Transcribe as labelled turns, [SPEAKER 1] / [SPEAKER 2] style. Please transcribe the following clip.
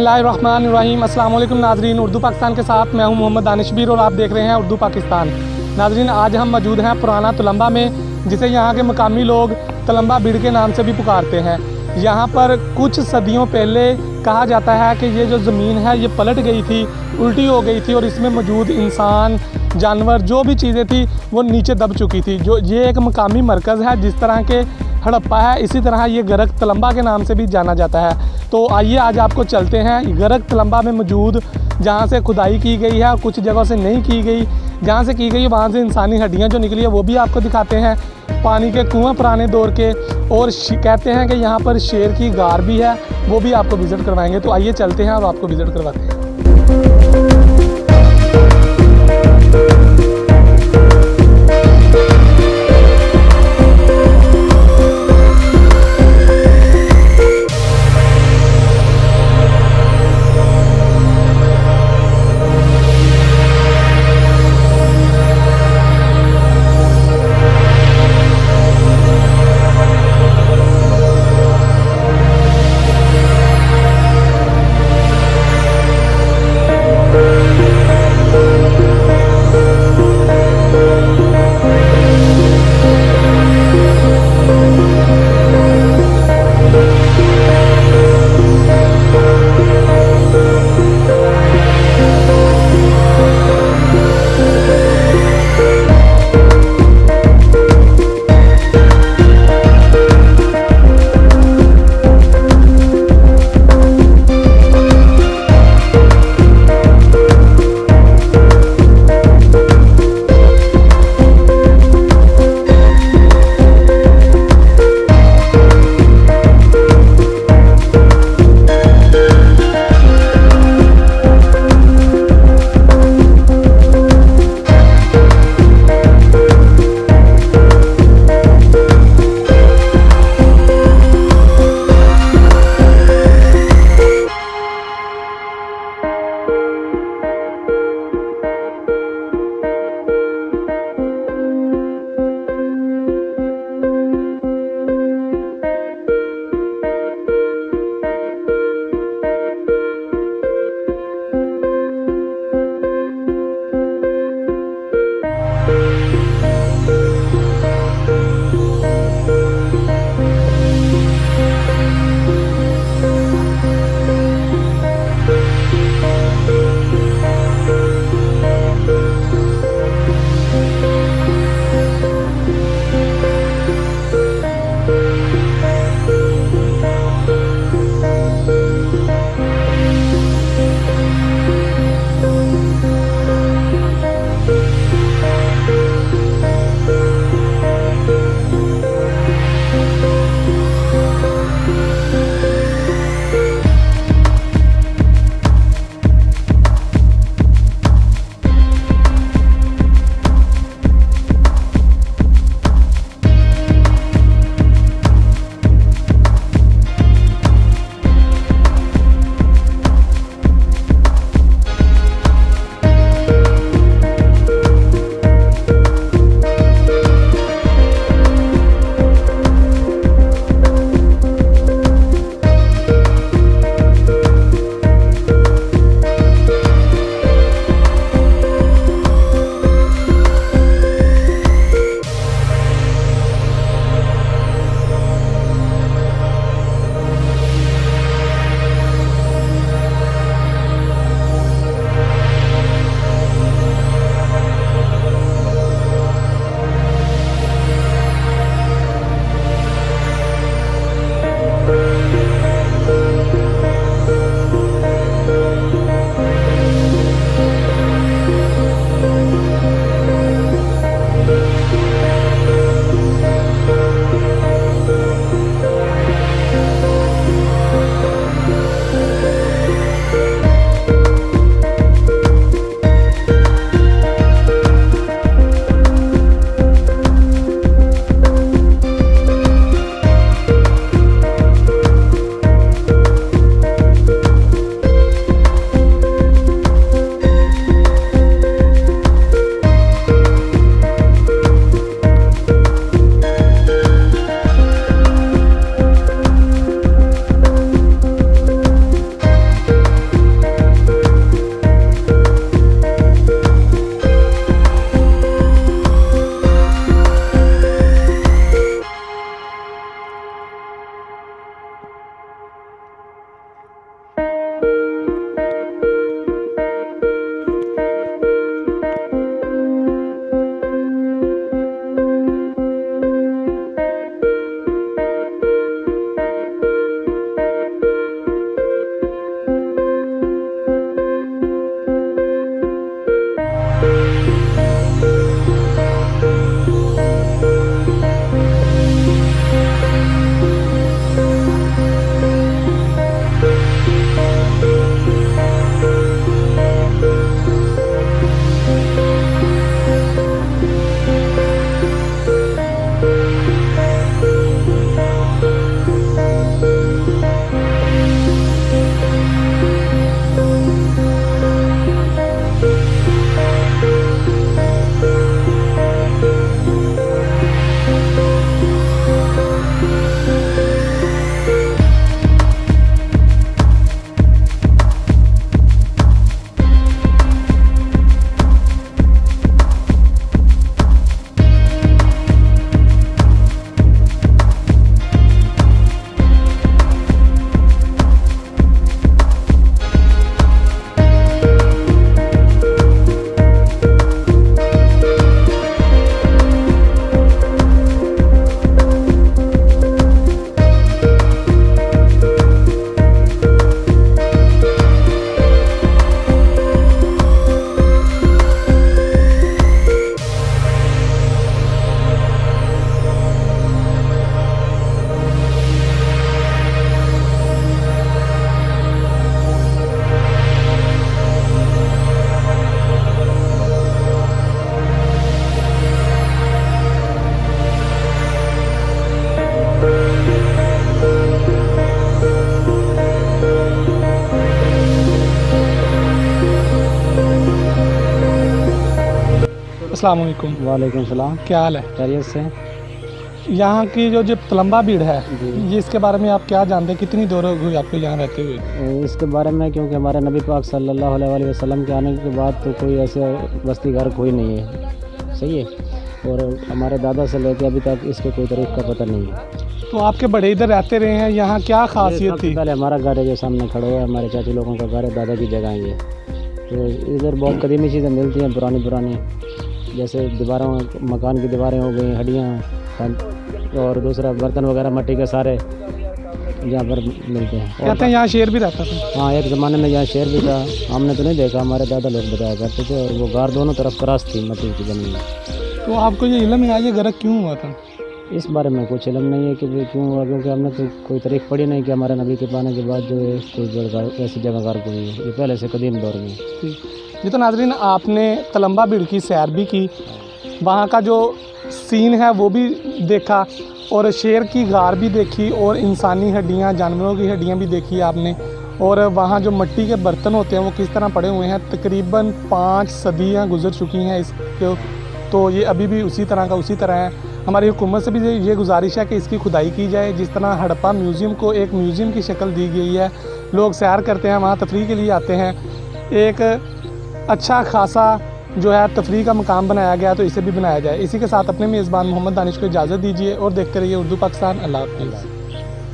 [SPEAKER 1] बिस्मिल्लाहिर्रहमानिर्रहीम। अस्सलाम वालेकुम नाजरीन, उर्दू पाकिस्तान के साथ मैं हूं मोहम्मद दानिशबीर और आप देख रहे हैं उर्दू पाकिस्तान। नाजरीन, आज हम मौजूद हैं पुराना तलम्बा में, जिसे यहाँ के मकामी लोग तलम्बा बिड़ के नाम से भी पुकारते हैं। यहाँ पर कुछ सदियों पहले कहा जाता है कि ये जो ज़मीन है ये पलट गई थी, उल्टी हो गई थी और इसमें मौजूद इंसान, जानवर, जो भी चीज़ें थी वो नीचे दब चुकी थी। जो ये एक मकामी मरकज़ है, जिस तरह के हड़प्पा है इसी तरह ये गरक तलम्बा के नाम से भी जाना जाता है। तो आइए आज आपको चलते हैं गरक तलम्बा में मौजूद, जहाँ से खुदाई की गई है और कुछ जगहों से नहीं की गई। जहाँ से की गई है वहाँ से इंसानी हड्डियाँ जो निकली है वो भी आपको दिखाते हैं, पानी के कुआँ पुराने दौर के, और कहते हैं कि यहाँ पर शेर की गार भी है, वो भी आपको विज़िट करवाएंगे। तो आइए चलते हैं और आपको विज़िट करवाते हैं। अस्सलाम वालेकुम।
[SPEAKER 2] वालेकुम सलाम।
[SPEAKER 1] क्या हाल है?
[SPEAKER 2] खैरियत से।
[SPEAKER 1] यहाँ की जो तलम्बा भीड़ है,
[SPEAKER 2] जी।
[SPEAKER 1] ये इसके बारे में आप क्या जानते हैं? कितनी देर हो गई आपको यहाँ रहते हुए?
[SPEAKER 2] इसके बारे में क्योंकि हमारे नबी पाक सल्लल्लाहु अलैहि वसल्लम के आने के बाद तो कोई ऐसे बस्ती घर कोई नहीं है, सही है। और हमारे दादा से लेकर अभी तक इसके कोई तारीख का पता नहीं है।
[SPEAKER 1] तो आपके बड़े इधर रहते रहे हैं, यहाँ क्या खासियत थी?
[SPEAKER 2] पहले हमारा घर है जो सामने खड़ा हुआ है, हमारे चाची लोगों का घर है, दादा की जगह है ये। तो इधर बहुत कदीमी चीज़ें मिलती हैं, पुरानी, जैसे दीवारों, मकान की दीवारें हो गई, हड्डियाँ और दूसरा बर्तन वगैरह मट्टी के सारे यहाँ पर मिलते हैं।
[SPEAKER 1] कहते हैं यहाँ शेर भी रहता था।
[SPEAKER 2] हाँ, एक ज़माने में यहाँ शेर भी था, हमने तो नहीं देखा, हमारे दादा लोग बताया करते थे। और वो गार दोनों तरफ क्रॉस थी मट्टी की ज़मीन में।
[SPEAKER 1] तो आपको ये इल्म है ये गरक क्यों हुआ था?
[SPEAKER 2] इस बारे में कुछ इल्म नहीं है कि वो क्यों हुआ, क्योंकि हमने तो कोई तारीख पढ़ी नहीं कि हमारे नबी के आने के बाद जो है कोई जगह ऐसी जगह गार हुई है। ये पहले से कदीम दौर में।
[SPEAKER 1] जी तो नाज़रीन, आपने तलम्बा भीड़ की सैर भी की, वहाँ का जो सीन है वो भी देखा, और शेर की गार भी देखी, और इंसानी हड्डियाँ, जानवरों की हड्डियाँ भी देखी आपने। और वहाँ जो मिट्टी के बर्तन होते हैं वो किस तरह पड़े हुए हैं। तकरीबन 5 सदियाँ गुजर चुकी हैं इसको, तो ये अभी भी उसी तरह है। हमारी हुकूमत से भी ये गुजारिश है कि इसकी खुदाई की जाए। जिस तरह हड़प्पा म्यूज़ियम को एक म्यूज़ियम की शक्ल दी गई है, लोग सैर करते हैं, वहाँ तफरीह के लिए आते हैं, एक अच्छा खासा जो है तफरीह का मकाम बनाया गया, तो इसे भी बनाया जाए। इसी के साथ अपने मेज़बान मोहम्मद दानिश को इजाज़त दीजिए और देखते रहिए उर्दू पाकिस्तान। अल्लाह हाफ़िज़।